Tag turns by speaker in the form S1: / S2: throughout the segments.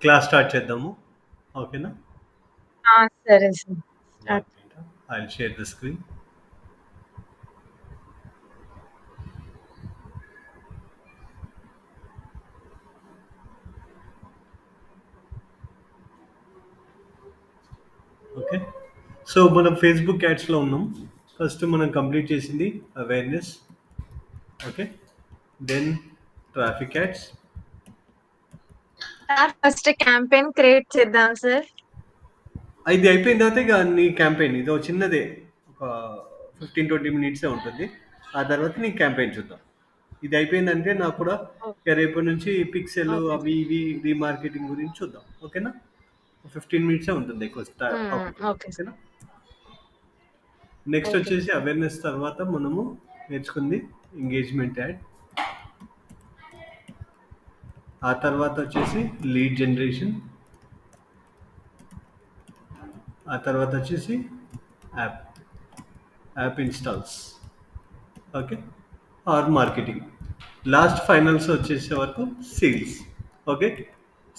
S1: Class start చేద్దాము. ఓకేనా?
S2: సరే sir.
S1: One
S2: start.
S1: minute. I'll share the screen. Okay. So, మనం ఫేస్‌బుక్ యాడ్స్‌లో ఉన్నాం. ఫస్ట్ మనం కంప్లీట్ చేసింది awareness. Okay. Then traffic ads.
S2: Sir first campaign create చేద్దాం సార్.
S1: ఇది అయిపోయిన తర్వాత ఇక నీ క్యాంపెయిన్ ఇదో చిన్నదే. ఒక 15-20 మినిట్సే ఉంటుంది. ఆ తర్వాత నీ క్యాంపెయిన్ చూద్దాం. ఇది అయిపోయిందంటే నాకు కూడా
S2: ఓ-
S1: ఇక రేపటి నుంచి పిక్సెల్
S2: ఓకే
S1: అవి ఇవి రీమార్కెటింగ్ గురించి చూద్దాం. ఓకేనా? 15 మినిట్సే ఉంటుంది ఎక్కువ టాపిక్ ఉండదు.
S2: Okay sir.
S1: ఓకేనా? నెక్స్ట్
S2: ఓకే
S1: వచ్చేసి
S2: సార్.
S1: అవేర్నెస్ తర్వాత మనము నేర్చుకుంది ఎంగేజ్మెంట్ యాడ్. ఆ తర్వాత వచ్చేసి లీడ్ జనరేషన్. ఆ తర్వాత వచ్చేసి app app installs. Okay. Or marketing. Last finals వచ్చేసే వరకు సేల్స్. ఓకే.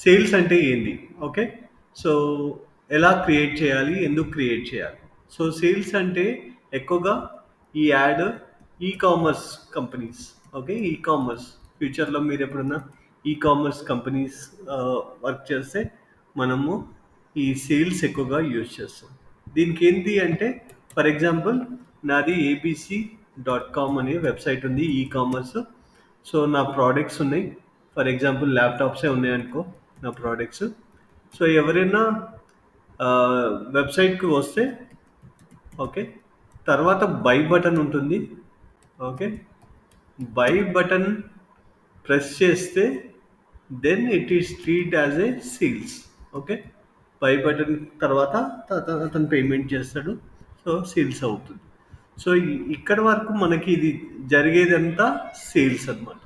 S1: సేల్స్ అంటే ఏంది? ఓకే. సో ఎలా క్రియేట్ చేయాలి, ఎందుకు క్రియేట్ చేయాలి? సో సేల్స్ అంటే ఎక్కువగా ఈ add e commerce companies. Okay. E commerce ఫ్యూచర్లో మీరు ఎప్పుడన్నా ఈ కామర్స్ కంపెనీస్ వర్క్ చేస్తే మనము ఈ సేల్స్ ఎక్కువగా యూజ్ చేస్తాం. దీనికి ఏంటి అంటే ఫర్ ఎగ్జాంపుల్ నాది abc.com అనే వెబ్సైట్ ఉంది ఈ కామర్స్. సో నా ప్రోడక్ట్స్ ఉన్నాయి. ఫర్ ఎగ్జాంపుల్ ల్యాప్టాప్సే ఉన్నాయనుకో నా ప్రోడక్ట్స్. సో ఎవరైనా వెబ్సైట్కి వస్తే ఓకే, తర్వాత బై బటన్ ఉంటుంది. ఓకే, బై బటన్ ప్రెస్ చేస్తే then it is treat as a sales. Okay, buy button తర్వాత అతను పేమెంట్ చేస్తాడు. సో సేల్స్ అవుతుంది. సో ఇక్కడ వరకు మనకి ఇది జరిగేదంతా సేల్స్ అన్నమాట.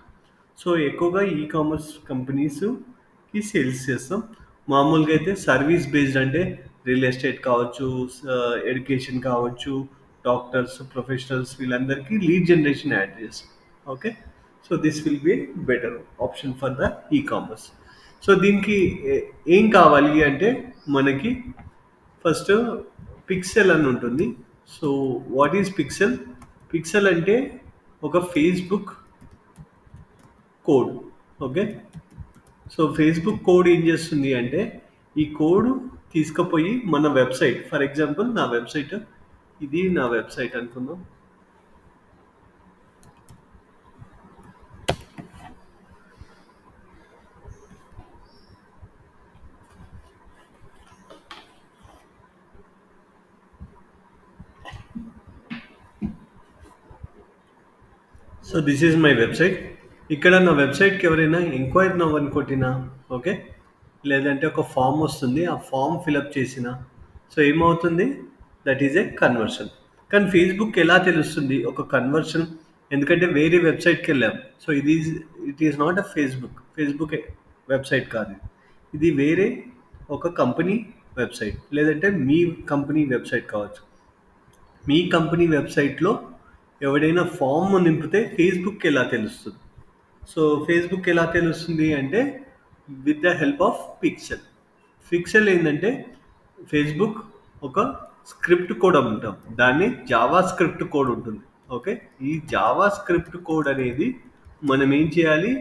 S1: సో ఎక్కువగా ఈ కామర్స్ కంపెనీస్కి సేల్స్ చేస్తాం. మామూలుగా అయితే సర్వీస్ బేస్డ్ అంటే రియల్ ఎస్టేట్ కావచ్చు, ఎడ్యుకేషన్ కావచ్చు, డాక్టర్స్, ప్రొఫెషనల్స్ వీళ్ళందరికీ లీడ్ జనరేషన్ యాడ్ చేస్తాం. Okay. So this will be better option for the ఈ కామర్స్. సో దీనికి ఏం కావాలి అంటే మనకి ఫస్ట్ పిక్సెల్ అని ఉంటుంది. So what is pixel? Pixel అంటే ఒక Facebook code. Okay. So Facebook code ఏం చేస్తుంది అంటే ఈ కోడ్ తీసుకుపోయి మన వెబ్సైట్, ఫర్ ఎగ్జాంపుల్ నా వెబ్సైట్, ఇది నా వెబ్సైట్ అనుకుందాం. So this is my website. ఇక్కడ నా వెబ్సైట్కి ఎవరైనా ఎంక్వైరీ నవ్ అని కొట్టినా ఓకే, లేదంటే ఒక ఫామ్ వస్తుంది, ఆ ఫామ్ ఫిలప్ చేసిన సో ఏమవుతుంది? That is a conversion. కానీ ఫేస్బుక్ ఎలా తెలుస్తుంది ఒక కన్వర్షన్? ఎందుకంటే వేరే వెబ్సైట్కి వెళ్ళాం. So it is not a Facebook website కాదు ఇది. ఇది వేరే ఒక కంపెనీ వెబ్సైట్, లేదంటే మీ కంపెనీ వెబ్సైట్ కావచ్చు. మీ కంపెనీ వెబ్సైట్లో ఎవడైనా ఫామ్ నింపితే ఫేస్బుక్ ఎలా తెలుస్తుంది? సో ఫేస్బుక్ ఎలా తెలుస్తుంది అంటే with the help of pixel. Pixel ఏంటంటే ఫేస్బుక్ ఒక స్క్రిప్ట్ కోడ్ అమ్ముతాం, దాన్ని జావా స్క్రిప్ట్ కోడ్ ఉంటుంది. ఓకే. ఈ జావా స్క్రిప్ట్ కోడ్ అనేది మనం ఏం చేయాలి?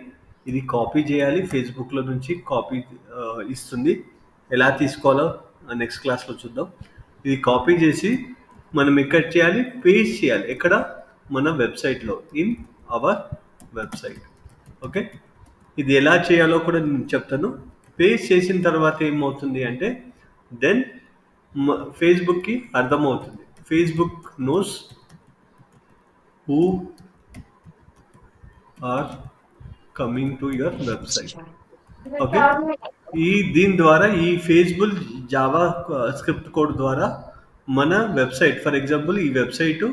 S1: ఇది కాపీ చేయాలి, ఫేస్బుక్లో నుంచి కాపీ ఇస్తుంది. ఎలా తీసుకోవాలో నెక్స్ట్ క్లాస్లో చూద్దాం. ఇది కాపీ చేసి మనం ఎక్కడ చేయాలి? పేస్ట్ చేయాలి. ఎక్కడ? మన వెబ్సైట్లో, ఇన్ అవర్ వెబ్సైట్. ఓకే. ఇది ఎలా చేయాలో కూడా నేను చెప్తాను. పేస్ట్ చేసిన తర్వాత ఏమవుతుంది అంటే దెన్ ఫేస్బుక్కి అర్థమవుతుంది. Facebook knows who are coming to your website. Okay. దీని ద్వారా ఈ ఫేస్బుక్ జావా స్క్రిప్ట్ కోడ్ ద్వారా మన వెబ్సైట్, ఫర్ ఎగ్జాంపుల్ ఈ వెబ్సైటు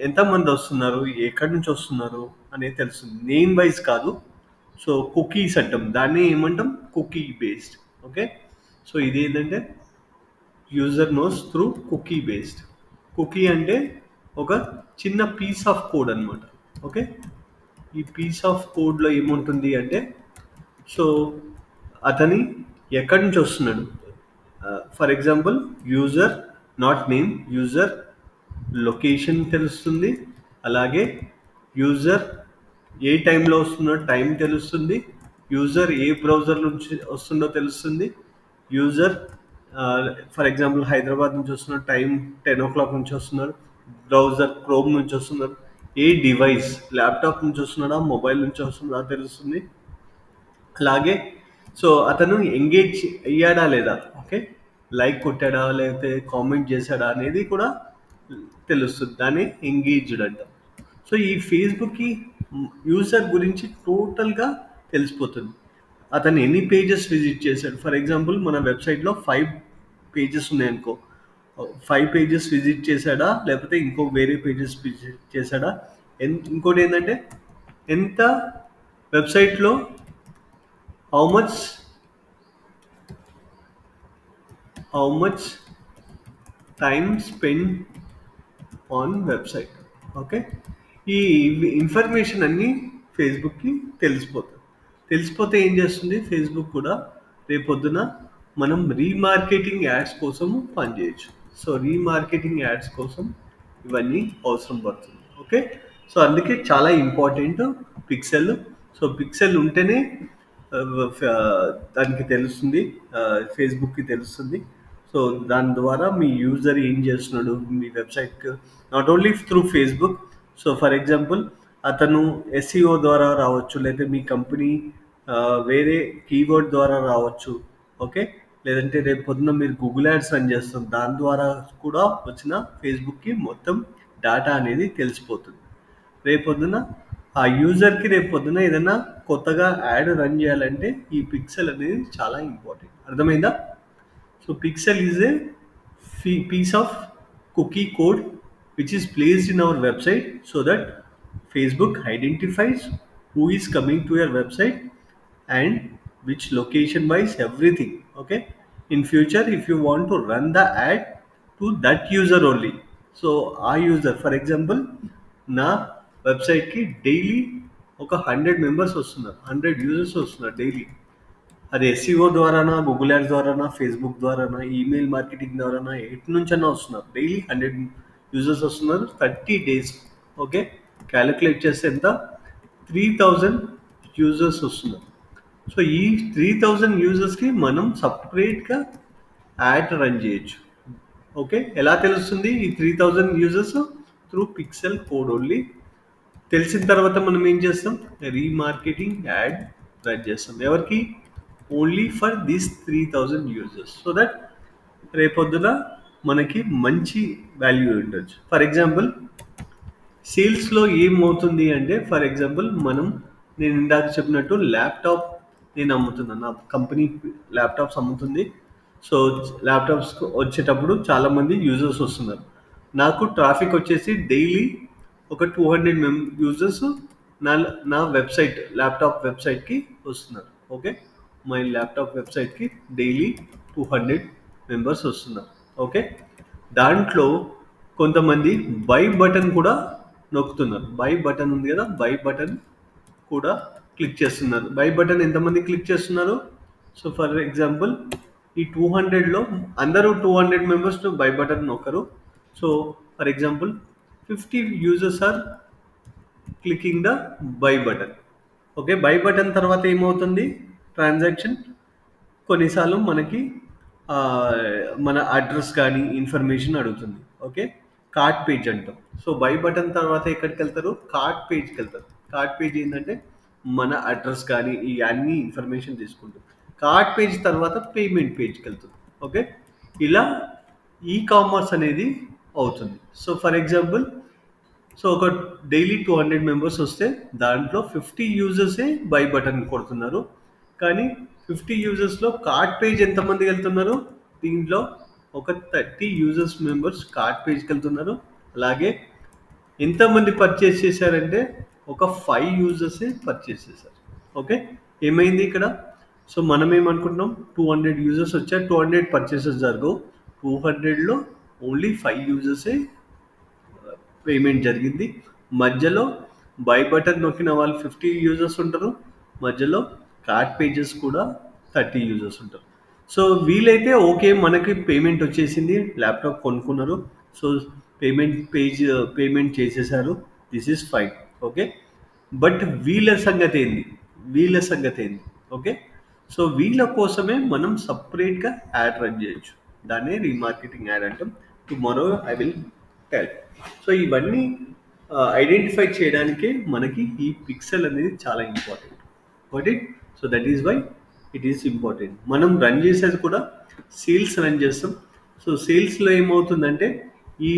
S1: ఎంతమంది వస్తున్నారు, ఎక్కడి నుంచి వస్తున్నారు అనేది తెలుస్తుంది. నేమ్ వైజ్ కాదు. సో కుకీస్ అంటాం దాన్ని, ఏమంటాం? Cookie based. ఓకే. సో ఇది ఏంటంటే user knows through cookie based. Cookie అంటే ఒక చిన్న పీస్ ఆఫ్ కోడ్ అనమాట. ఓకే. ఈ పీస్ ఆఫ్ కోడ్లో ఏముంటుంది అంటే సో అతని ఎక్కడి నుంచి వస్తున్నాడు. For example user not name, user location తెలుస్తుంది. అలాగే యూజర్ ఏ టైంలో వస్తుందో టైం తెలుస్తుంది. యూజర్ ఏ బ్రౌజర్ నుంచి వస్తుందో తెలుస్తుంది. యూజర్ ఫర్ ఎగ్జాంపుల్ హైదరాబాద్ నుంచి వస్తున్నారు, టైం 10 o'clock నుంచి వస్తున్నారు. బ్రౌజర్ క్రోమ్ నుంచి వస్తున్నారు. ఏ డివైస్, ల్యాప్టాప్ నుంచి వస్తున్నాడా, మొబైల్ నుంచి వస్తున్నాడా తెలుస్తుంది. అలాగే సో అతను ఎంగేజ్ అయ్యాడా లేదా, ఓకే, లైక్ కొట్టాడా లేకపోతే కామెంట్ చేశాడా అనేది కూడా తెలుస్తుంది. దాన్ని ఎంగేజ్డ్ అంటాం. సో ఈ ఫేస్బుక్కి యూజర్ గురించి టోటల్గా తెలిసిపోతుంది. అతను ఎన్ని పేజెస్ విజిట్ చేశాడు. ఫర్ ఎగ్జాంపుల్ మన వెబ్సైట్లో 5 పేజెస్ ఉన్నాయనుకో, 5 పేజెస్ విజిట్ చేశాడా లేకపోతే ఇంకో వేరే పేజెస్ విజిట్ చేశాడా. ఇంకోటి ఏంటంటే ఎంత వెబ్సైట్లో how much how much time spent on website. Okay, ఈ ఇన్ఫర్మేషన్ అన్నీ ఫేస్బుక్కి తెలిసిపోతుంది. తెలిసిపోతే ఏం చేస్తుంది ఫేస్బుక్ కూడా, రేపొద్దున మనం రీమార్కెటింగ్ యాడ్స్ కోసము పనిచేయచ్చు. సో రీమార్కెటింగ్ యాడ్స్ కోసం ఇవన్నీ అవసరం పడుతుంది. ఓకే, సో అందుకే చాలా ఇంపార్టెంట్ పిక్సెల్. సో పిక్సెల్ ఉంటేనే దానికి తెలుస్తుంది, ఫేస్బుక్కి తెలుస్తుంది. సో దాని ద్వారా మీ యూజర్ ఏం చేస్తున్నాడు మీ వెబ్సైట్కి, not only through Facebook. So for example అతను ఎస్ఈఓ ద్వారా రావచ్చు, లేదా మీ కంపెనీ వేరే కీవర్డ్ ద్వారా రావచ్చు. ఓకే, లేదంటే రేపు పొద్దున్న మీరు గూగుల్ యాడ్స్ రన్ చేస్తారు, దాని ద్వారా కూడా వచ్చిన ఫేస్బుక్కి మొత్తం డేటా అనేది తెలిసిపోతుంది. రేపొద్దున ఆ యూజర్కి రేపొద్దున ఏదైనా కొత్తగా యాడ్ రన్ చేయాలంటే ఈ పిక్సెల్ అనేది చాలా ఇంపార్టెంట్. అర్థమైందా? So pixel is a piece of cookie code which is placed in our website so that Facebook identifies who is coming to your website and which location wise everything. Okay, in future if you want to run the ad to that user only, so ఆ user for example నా వెబ్సైట్కి daily ఒక 100 members వస్తున్నారు, 100 users వస్తున్నారు daily. అది SEO ద్వారానా, Google ads ద్వారానా, Facebook ద్వారానా, ఈమెయిల్ మార్కెటింగ్ ద్వారానా, ఎటు నుంచైనా వస్తున్నారు. డైలీ 100 యూజర్స్ వస్తున్నారు 30 days. ఓకే, క్యాలిక్యులేట్ చేస్తే ఎంత, 3000 యూజర్స్ వస్తున్నారు. సో ఈ 3000 యూజర్స్కి మనం సపరేట్గా యాడ్ రన్ చేయొచ్చు. ఓకే, ఎలా తెలుస్తుంది ఈ 3000 users? Through pixel code only. తెలిసిన తర్వాత మనం ఏం చేస్తాం, రీమార్కెటింగ్ యాడ్ రన్ చేస్తాం. ఎవరికి? Only for this 3000 users, so that రేపొద్దున మనకి మంచి వాల్యూ ఉండొచ్చు. ఫర్ ఎగ్జాంపుల్ సేల్స్లో ఏమవుతుంది అంటే, ఫర్ ఎగ్జాంపుల్ నేను ఇందాక చెప్పినట్టు ల్యాప్టాప్ నేను అమ్ముతున్నాను, నా కంపెనీ ల్యాప్టాప్స్ అమ్ముతుంది. సో ల్యాప్టాప్స్ వచ్చేటప్పుడు చాలామంది యూజర్స్ వస్తున్నారు. నాకు ట్రాఫిక్ వచ్చేసి డైలీ ఒక 200 యూజర్స్ నా వెబ్సైట్, ల్యాప్టాప్ వెబ్సైట్కి వస్తున్నారు. ఓకే, మై ల్యాప్టాప్ వెబ్సైట్కి డైలీ 200 మెంబర్స్ వస్తున్నారు. ఓకే, దాంట్లో కొంతమంది బై బటన్ కూడా నొక్కుతున్నారు. బై బటన్ ఉంది కదా, బై బటన్ కూడా క్లిక్ చేస్తున్నారు. బై బటన్ ఎంతమంది క్లిక్ చేస్తున్నారు? సో ఫర్ ఎగ్జాంపుల్ ఈ 200లో అందరూ 200 మెంబర్స్ బై బటన్ నొక్కరు. So for example 50 users are clicking the buy button. Okay, buy button తర్వాత ఏమవుతుంది, ట్రాన్సాక్షన్ కొన్నిసార్లు మనకి మన అడ్రస్ కానీ ఇన్ఫర్మేషన్ అడుగుతుంది. ఓకే, కార్ట్ పేజ్ అంటాం. సో బై బటన్ తర్వాత ఎక్కడికి వెళ్తారు, కార్ట్ పేజ్కి వెళ్తారు. కార్ట్ పేజ్ ఏంటంటే మన అడ్రస్ కానీ ఈ అన్ని ఇన్ఫర్మేషన్ తీసుకుంటాం. కార్ట్ పేజ్ తర్వాత పేమెంట్ పేజ్కి వెళ్తుంది. ఓకే, ఇలా ఈ కామర్స్ అనేది అవుతుంది. సో ఫర్ ఎగ్జాంపుల్ సో ఒక డైలీ 200 మెంబర్స్ వస్తే దాంట్లో 50 యూజర్సే బై బటన్ కొడుతున్నారు. కానీ 50 యూజర్స్లో కార్ట్ పేజ్ ఎంతమంది వెళ్తున్నారు, దీంట్లో ఒక 30 మెంబర్స్ కార్ట్ పేజ్కి వెళ్తున్నారు. అలాగే ఎంతమంది పర్చేస్ చేశారంటే ఒక 5 యూజర్సే పర్చేస్ చేశారు. ఓకే, ఏమైంది ఇక్కడ? సో మనం ఏమనుకుంటున్నాం, 200 యూజర్స్ వచ్చారు, 200 పర్చేసెస్ జరగవు. 200లో ఓన్లీ 5 యూజర్సే పేమెంట్ జరిగింది. మధ్యలో బై బటన్ నొక్కిన వాళ్ళు 50 యూజర్స్ ఉంటారు, మధ్యలో కార్ట్ పేజెస్ కూడా 30 యూజర్స్ ఉంటారు. సో వీలైతే ఓకే, మనకి పేమెంట్ వచ్చేసింది, ల్యాప్టాప్ కొనుక్కున్నారు. సో పేమెంట్ చేసేసారు. This is fine. Okay. But వీళ్ళ సంగతి ఏంది? ఓకే. సో వీళ్ళ కోసమే మనం సపరేట్గా యాడ్ రన్ చేయొచ్చు. దాన్నే రీమార్కెటింగ్ యాడ్ అంటాం. Tomorrow I will tell. So ఇవన్నీ ఐడెంటిఫై చేయడానికే మనకి ఈ పిక్సెల్ అనేది చాలా important. What it so that is why it is important. మనం రన్ చేసేది కూడా సేల్స్ రన్ చేస్తాం. సో సేల్స్లో ఏమవుతుందంటే ఈ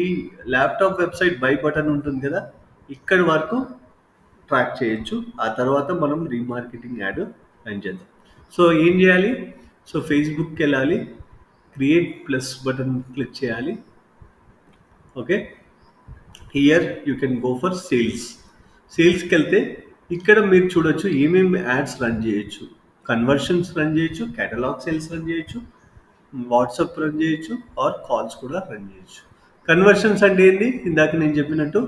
S1: ల్యాప్టాప్ వెబ్సైట్ బై బటన్ ఉంటుంది కదా, ఇక్కడ వరకు ట్రాక్ చేయొచ్చు. ఆ తర్వాత మనం రీమార్కెటింగ్ యాడ్ రన్ చేద్దాం. సో ఏం చేయాలి? సో ఫేస్బుక్కి వెళ్ళాలి, క్రియేట్ ప్లస్ బటన్ క్లిక్ చేయాలి. Okay. Here you can go for సేల్స్కి వెళ్తే ఇక్కడ మీరు చూడొచ్చు ఏమేమి యాడ్స్ రన్ చేయొచ్చు. కన్వర్షన్స్ రన్ చేయొచ్చు, కేటలాగ్ సేల్స్ రన్ చేయొచ్చు, వాట్సాప్ రన్ చేయొచ్చు, ఆర్ కాల్స్ కూడా రన్ చేయొచ్చు. కన్వర్షన్స్ అంటే ఏంది? ఇందాక నేను చెప్పినట్టు,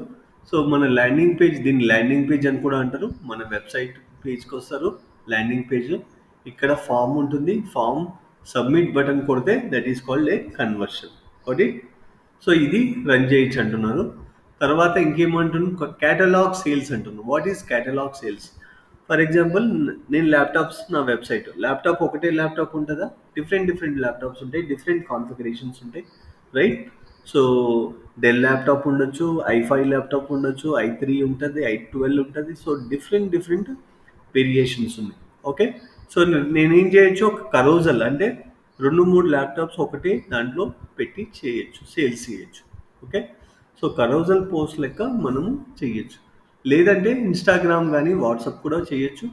S1: సో మన ల్యాండింగ్ పేజ్, దీన్ని ల్యాండింగ్ పేజ్ అని కూడా అంటారు. మన వెబ్సైట్ పేజ్కి వస్తారు, ల్యాండింగ్ పేజ్. ఇక్కడ ఫామ్ ఉంటుంది, ఫామ్ సబ్మిట్ బటన్ కొడితే that is called a conversion. ఒకటి. సో ఇది రన్ చేయొచ్చు అంటున్నారు. తర్వాత ఇంకేమంటున్నారు? కేటలాగ్ సేల్స్ అంటున్నారు. What is catalogue sales? For example, నేను నా ల్యాప్టాప్ ఒకటే ల్యాప్టాప్ ఉంటుందా? డిఫరెంట్ డిఫరెంట్ ల్యాప్టాప్స్ ఉంటాయి, డిఫరెంట్ కాన్ఫిగరేషన్స్ ఉంటాయి, రైట్? సో డెల్ ల్యాప్టాప్ ఉండొచ్చు, i5 ల్యాప్టాప్ ఉండొచ్చు, i3 ఉంటుంది, i12 ఉంటుంది. సో డిఫరెంట్ డిఫరెంట్ వేరియేషన్స్ ఉన్నాయి. ఓకే. సో నేనేం చేయొచ్చు? ఒక కరోజల్ అంటే 2-3 ల్యాప్టాప్స్ ఒకటే దాంట్లో పెట్టి చేయొచ్చు, సేల్స్ చేయొచ్చు. ఓకే. సో కరోజల్ పోస్ట్ లెక్క మనము చేయొచ్చు. లేదంటే ఇన్స్టాగ్రామ్ కానీ వాట్సాప్ కూడా చేయొచ్చు,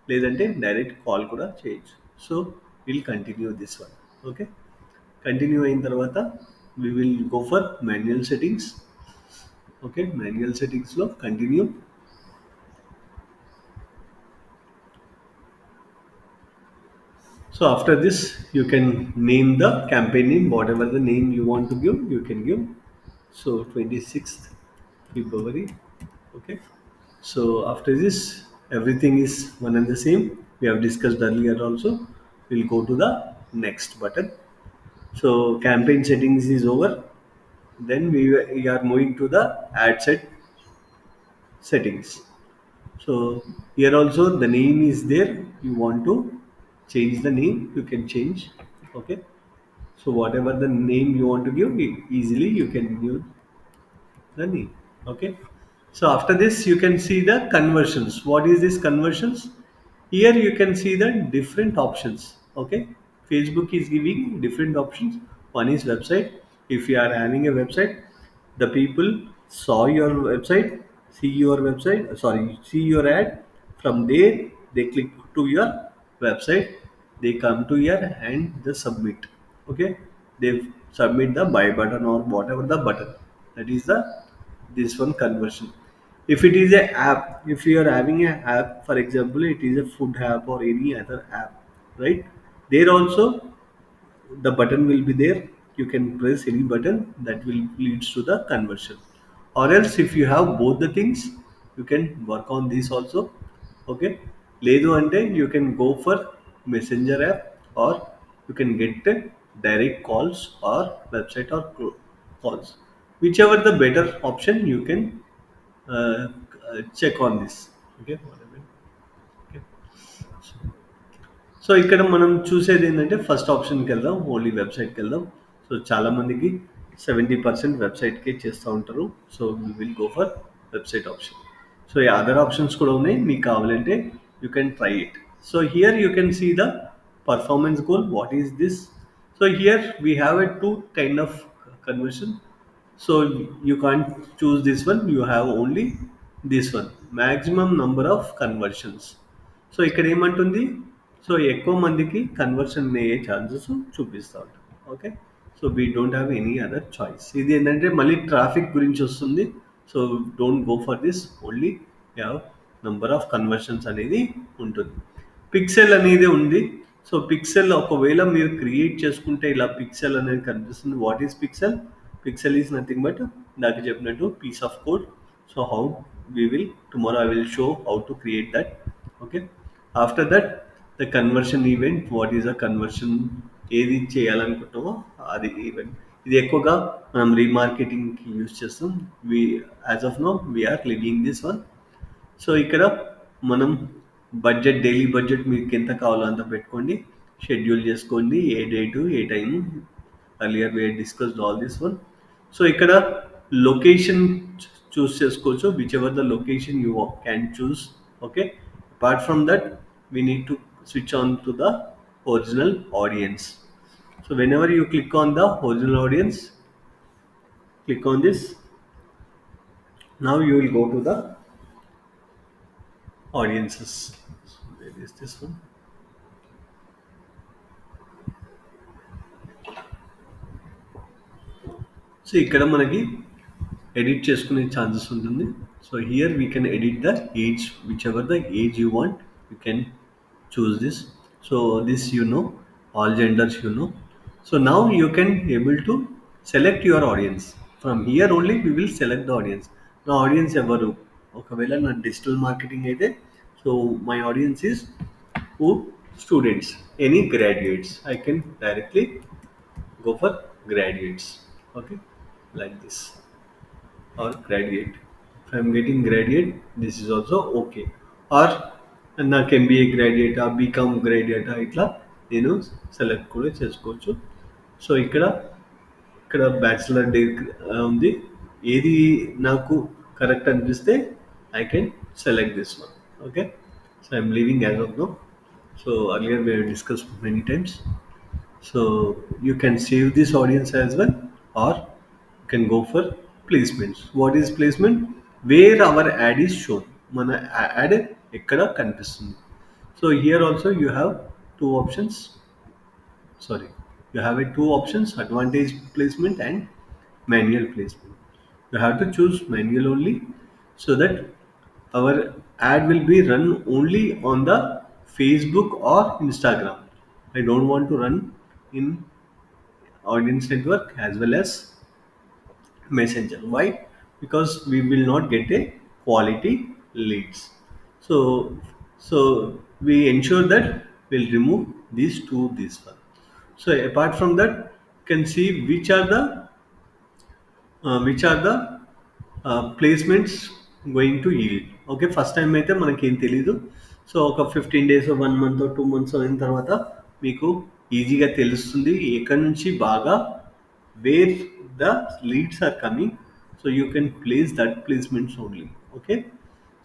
S1: లేదంటే డైరెక్ట్ కాల్ కూడా చేయొచ్చు. So will continue this one. Okay. Continue అయిన తర్వాత we will go for manual settings. Okay. Manual సెట్టింగ్స్లో continue. So after this, you can name the campaign name, whatever the name you want to give, you can give. So 26th February. Okay. So after this, everything is one and the same. We have discussed earlier also. We'll go to the next button. So campaign settings is over. Then we are moving to the ad set settings. So here also the name is there. You want to change the name, you can change. Okay. So whatever the name you want to give, easily you can give the name. Okay. So after this, you can see the conversions. What is this conversions? Here you can see the different options. Okay. Facebook is giving different options. One is website. If you are having a website, the people saw your website, see your ad. From there, they click to your website. They come to here and they submit. Okay. They submit the buy button or whatever the button. That is the this one conversion. If it is a app, if you are having a app, for example, it is a food app or any other app, right? There also the button will be there. You can press any button that will leads to the conversion. Or else if you have both the things, you can work on this also. Okay. Ledu ante you can go for messenger app, or you can get direct calls or website or calls, whichever the better option you can check on this. Okay. Okay. So ఇక్కడ మనం చూసేది ఏంటంటే first ఆప్షన్కి వెళ్దాం, only వెబ్సైట్కి వెళ్దాం. So చాలామందికి 70% వెబ్సైట్కే చేస్తూ ఉంటారు. So will go for website option. So ఈ అదర్ ఆప్షన్స్ కూడా ఉన్నాయి, మీకు కావాలంటే you can try it. So here you can see the performance goal. What is this? So here we have a two kind of conversion. So you can't choose this one, you have only this one, maximum number of conversions. So ఇక్కడ ఏమంటుంది? So ఎక్కువ మందికి conversion అయ్యే chances చూపిస్తూ ఉంటాం. Okay. So we don't have any other choice. ఇది ఏంటంటే మళ్ళీ ట్రాఫిక్ గురించి వస్తుంది. So don't go for this, only have number of conversions అనేది ఉంటుంది. పిక్సెల్ అనేది ఉంది. సో పిక్సెల్ ఒకవేళ మీరు క్రియేట్ చేసుకుంటే ఇలా పిక్సెల్ అనేది కనిపిస్తుంది. What is pixel? Pixel is nothing but నాకు చెప్పినట్టు piece of code. So how tomorrow I will show how to create that. Okay. After that, the conversion event. What is a conversion ఏది చేయాలనుకుంటున్నామో అది event. ఇది ఎక్కువగా మనం రీమార్కెటింగ్కి use చేస్తాం. We as of no we're living this one. So ఇక్కడ మనం budget, daily budget మీకు ఎంత కావాలో అంత పెట్టుకోండి, షెడ్యూల్ చేసుకోండి, ఏ డేటు ఏ time. Earlier we discussed all this one. So ఇక్కడ లొకేషన్ చూస్ చేసుకోవచ్చు, whichever the location you can choose. Okay, apart from that we need to switch on to the original audience. So whenever you click on the original audience, click on this. Now you will go to the audiences. So where is this one? So ఇక్కడ మనకి edit చేసుకునే chances ఉంటుంది. So here we can edit the age, which ever the age you want, you can choose this. So this you know, all genders you know. So now you can able to select your audience. From here only we will select the audience. నా audience ఎవరు, ఒకవేళ నా digital marketing అయితే, so my audience is who students, any graduates. I can directly go for graduates. Okay, like this, or graduate. If I am getting graduate, this is also okay. Or నాకు MBA graduate, BCom graduate, ఇట్లా నేను select కూడా చేసుకోవచ్చు. So ఇక్కడ ఇక్కడ bachelor degree ఉంది. ఏది నాకు కరెక్ట్ అనిపిస్తే I can select this one. Okay, so I'm leaving as of no. So earlier we discuss many times. So you can save this audience as well, or you can go for placements. What is placement? Where our ad is shown. Mana ad ekkada kanipistundi. So here also you have two options. Sorry, you have two options: advantage placement and manual placement. You have to choose manual only, so that our ad will be run only on the Facebook or Instagram. I don't want to run in audience network as well as messenger. Why? Because we will not get a quality leads. So we ensure that we'll remove these two, this one. So apart from that, you can see which are the placements going to yield. Okay, first time అయితే మనకేం తెలీదు. So ఒక 15 days, 1 month, 2 months అయిన తర్వాత మీకు ఈజీగా తెలుస్తుంది ఎక్కడి నుంచి బాగా, where the leads are coming. So you can place that placements only. Okay,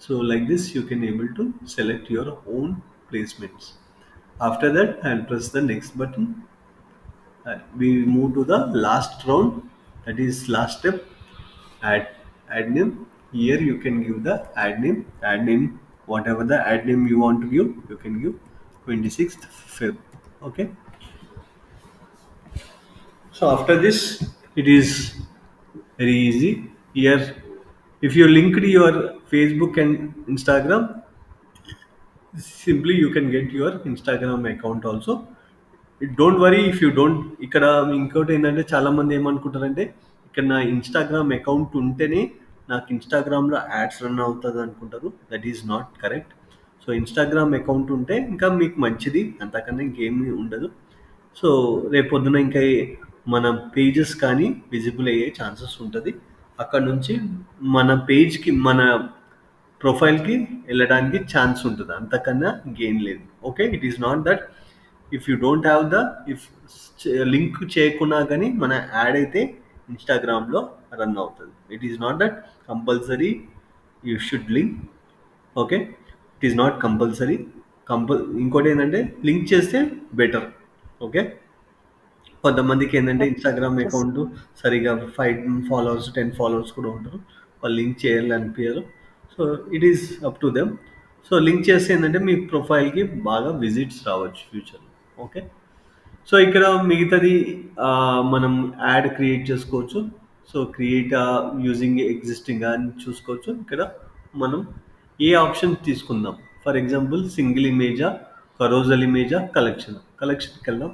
S1: so like this you can able to select your own placements. After that, I'll press the next button. We move to the last round, that is last step. Add name. Here you can give the ad name, whatever the ad name you want to give, you can give 26th Feb. Okay, so after this it is very easy. Here if you linked your Facebook and Instagram, simply you can get your Instagram account also. Don't worry if you don't. ఇక్కడ ఇంకోటి ఏంటంటే, చాలామంది ఏమనుకుంటారంటే, ఇక్కడ నా Instagram account ఉంటేనే నాకు ఇన్స్టాగ్రామ్లో యాడ్స్ రన్ అవుతుంది అనుకుంటారు. That is not correct. So Instagram account ఉంటే ఇంకా మీకు మంచిది, అంతకన్నా ఇంకేమీ ఉండదు. సో రేపొద్దున ఇంకా మన పేజెస్ కానీ విజిబుల్ అయ్యే ఛాన్సెస్ ఉంటుంది. అక్కడ నుంచి మన పేజ్కి, మన ప్రొఫైల్కి వెళ్ళడానికి ఛాన్స్ ఉంటుంది, అంతకన్నా ఇంకేం లేదు. Okay, it is not that if you don't have the, if link చేయకున్నా కానీ మన యాడ్ అయితే ఇన్స్టాగ్రామ్లో రన్ అవుతుంది. It is not that compulsory you should link. Okay, it is not compulsory. ఇంకోటి ఏంటంటే, లింక్ చేస్తే బెటర్. ఓకే, కొంతమందికి ఏంటంటే ఇన్స్టాగ్రామ్
S2: Yes.
S1: అకౌంట్ సరిగా 5 followers 10 followers కూడా ఉంటారు, వాళ్ళు లింక్ చేయాలనిపించారు. So it is up to them. So link చేస్తే ఏంటంటే మీ ప్రొఫైల్కి బాగా విజిట్స్ రావచ్చు ఫ్యూచర్లో. ఓకే, సో ఇక్కడ మిగతాది మనం యాడ్ క్రియేట్ చేసుకోవచ్చు. సో క్రియేట్ యూజింగ్ ఎగ్జిస్టింగ్ అని చూసుకోవచ్చు. ఇక్కడ మనం ఏ ఆప్షన్ తీసుకుందాం. ఫర్ ఎగ్జాంపుల్ సింగిల్ ఇమేజా, కరోజల్ ఇమేజా, కలెక్షన్కి వెళ్దాం.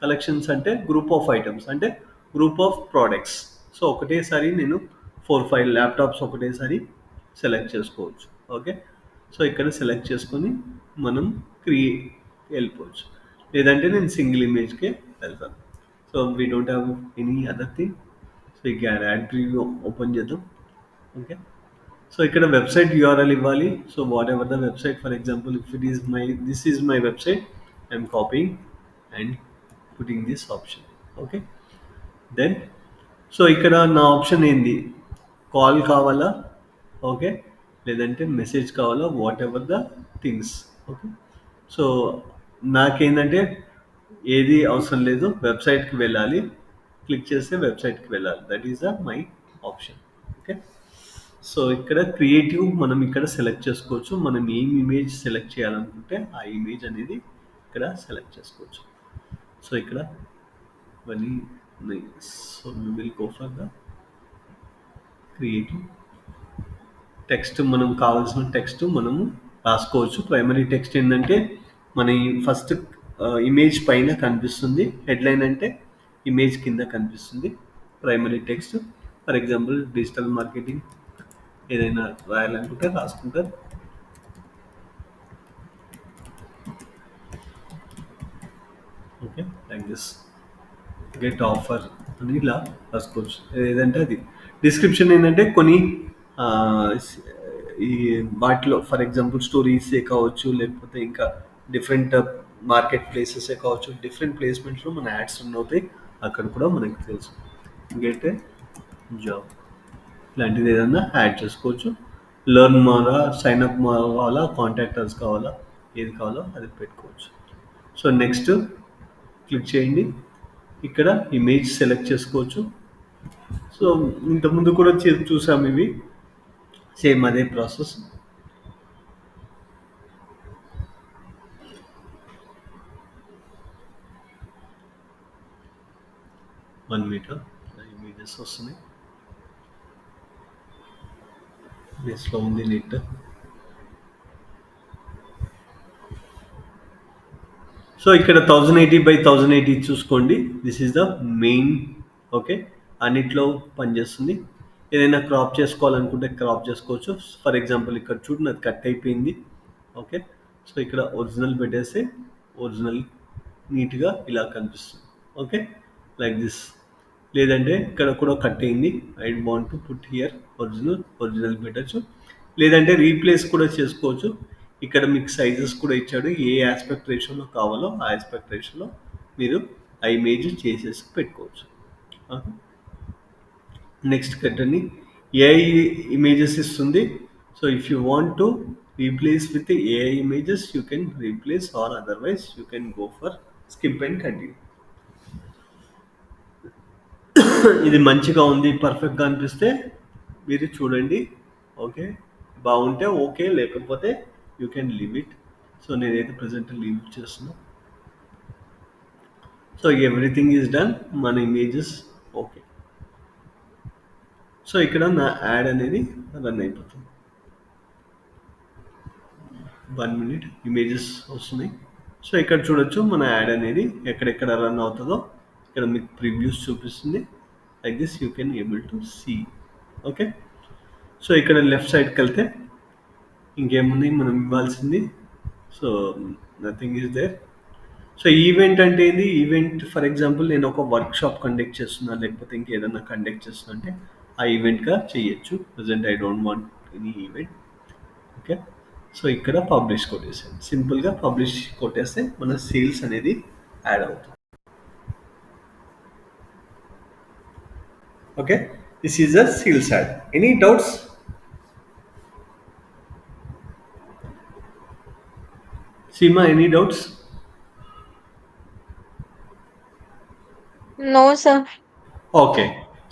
S1: కలెక్షన్స్ అంటే గ్రూప్ ఆఫ్ ఐటమ్స్, అంటే గ్రూప్ ఆఫ్ ప్రోడక్ట్స్. సో ఒకటేసారి నేను 4-5 ల్యాప్టాప్స్ ఒకటేసారి సెలెక్ట్ చేసుకోవచ్చు. ఓకే, సో ఇక్కడ సెలెక్ట్ చేసుకొని మనం వెళ్ళిపోవచ్చు. లేదంటే నేను single ఇమేజ్కే That's all. So we don't have any other thing. So you can add preview open చేద్దాం. Okay. So ఇక్కడ వెబ్సైట్ URL ఇవ్వాలి. So whatever the website, for example, if it is my this is my website, I'm copying and putting this option. Okay. Then so ఇక్కడ నా option ఏంది, call కావాలా, okay, లేదంటే message కావాలా, what ever the things. Okay. So నాకేంటంటే ఏది అవసరం లేదు, వెబ్సైట్కి వెళ్ళాలి, క్లిక్ చేస్తే వెబ్సైట్కి వెళ్ళాలి, that is the my option. Okay. So ఇక్కడ క్రియేటివ్ మనం ఇక్కడ సెలెక్ట్ చేసుకోవచ్చు, మనం ఏం ఇమేజ్ సెలెక్ట్ చేయాలనుకుంటే ఆ ఇమేజ్ అనేది ఇక్కడ సెలెక్ట్ చేసుకోవచ్చు. సో ఇక్కడ ఇవన్నీ ఉన్నాయి. So we will go for the creative text. మనం కావాల్సిన టెక్స్ట్ మనము రాసుకోవచ్చు. ప్రైమరీ టెక్స్ట్ ఏంటంటే మన ఫస్ట్ ఇమేజ్ పైన కనిపిస్తుంది, హెడ్లైన్ అంటే ఇమేజ్ కింద కనిపిస్తుంది primary text. For example digital marketing ఏదైనా రాయాలనుకుంటే రాసుకుంటారు. Okay, like this get offer అని ఇలా రాసుకోవచ్చు. ఏదంటే అది డిస్క్రిప్షన్ ఏంటంటే కొన్ని ఆ, స్- ఈ వాటిలో ఫర్ ఎగ్జాంపుల్ స్టోరీసే కావచ్చు, లేకపోతే ఇంకా డిఫరెంట్ మార్కెట్ ప్లేసెసే కావచ్చు, డిఫరెంట్ ప్లేస్మెంట్స్లో మన యాడ్స్ రన్ అవుతాయి, అక్కడ కూడా మనకి తెలుసు. గెట్ ఏ జాబ్ ఇలాంటిది ఏదన్నా యాడ్ చేసుకోవచ్చు. లెర్న్ మారా, సైన్ అప్ కావాలా, కాంటాక్టర్స్ కావాలా, ఏది కావాలో అది పెట్టుకోవచ్చు. సో నెక్స్ట్ క్లిక్ చేయండి. ఇక్కడ ఇమేజ్ సెలెక్ట్ చేసుకోవచ్చు. సో ఇంతకుముందు కూడా చూసాం ఇవి, సేమ్ అదే ప్రాసెస్. 1 మీటర్ ఇమేజెస్ వస్తున్నాయి. ప్లేస్లో ఉంది నెట్. సో ఇక్కడ 1080x1080 చూసుకోండి. This is the main. Okay, అన్నిట్లో పనిచేస్తుంది. ఏదైనా క్రాప్ చేసుకోవాలనుకుంటే క్రాప్ చేసుకోవచ్చు. ఫర్ ఎగ్జాంపుల్ ఇక్కడ చూడు నాది కట్ అయిపోయింది. ఓకే. సో ఇక్కడ ఒరిజినల్ పెట్టేస్తే ఒరిజినల్ నీట్గా ఇలా కనిపిస్తుంది. Okay, like this. లేదంటే ఇక్కడ కూడా కట్ అయింది, I want to put here original పెట్టచ్చు. లేదంటే రీప్లేస్ కూడా చేసుకోవచ్చు. ఇక్కడ మీకు సైజెస్ కూడా ఇచ్చాడు, ఏ ఆస్పెక్ట్ రేషియోలో కావాలో ఆ ఆస్పెక్ట్ రేషియోలో మీరు ఆ ఇమేజ్ చేసేసి పెట్టుకోవచ్చు. నెక్స్ట్ కట్టండి. ఏఐ ఇమేజెస్ ఇస్తుంది. So if you want to replace with AI images you can replace, or otherwise you can go for skip and continue. ఇది మంచిగా ఉంది, పర్ఫెక్ట్గా అనిపిస్తే మీరు చూడండి. ఓకే, బాగుంటే ఓకే, లేకపోతే you can leave it. So నేనైతే ప్రజెంట్ లీవ్ చేస్తున్నా. సో ఎవ్రీథింగ్ ఈజ్ డన్, మన ఇమేజెస్ ఓకే. సో ఇక్కడ నా యాడ్ అనేది రన్ అయిపోతుంది. 1 మినిట్ ఇమేజెస్ వస్తున్నాయి. సో ఇక్కడ చూడొచ్చు మన యాడ్ అనేది ఎక్కడెక్కడ రన్ అవుతుందో ఇక్కడ మీకు ప్రివ్యూస్ చూపిస్తుంది. Like this you can able to see. Okay. So ఇక్కడ లెఫ్ట్ సైడ్కి వెళ్తే ఇంకేముంది మనం ఇవ్వాల్సింది. So nothing is there. So event అంటే ఏంది, ఈవెంట్ ఫర్ ఎగ్జాంపుల్ నేను ఒక వర్క్ షాప్ కండక్ట్ చేస్తున్నా, లేకపోతే ఇంకేదన్నా కండక్ట్ చేస్తున్నా అంటే ఆ ఈవెంట్గా చేయొచ్చు. Present I don't want any event. Okay. So ఇక్కడ పబ్లిష్ కొట్టేసాను, సింపుల్గా పబ్లిష్ కొట్టేస్తే మన సేల్స్ అనేది యాడ్ అవుతుంది. Okay, this is a sales ad. Any doubts? Seema, any doubts?
S2: No, sir.
S1: Okay.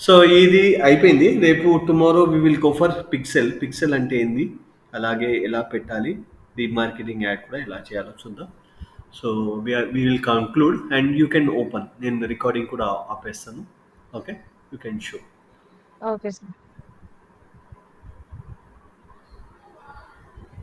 S1: So ఇది అయిపోయింది. రేపు tomorrow we will go for pixel. Pixel అంటే ఏంది, అలాగే ఎలా పెట్టాలి, రీమార్కెటింగ్ యాడ్ కూడా ఎలా చేయాలో చూద్దాం. So we will conclude and you can open. నేను రికార్డింగ్ కూడా ఆపేస్తాను. Okay, you can show.
S2: Okay, sir.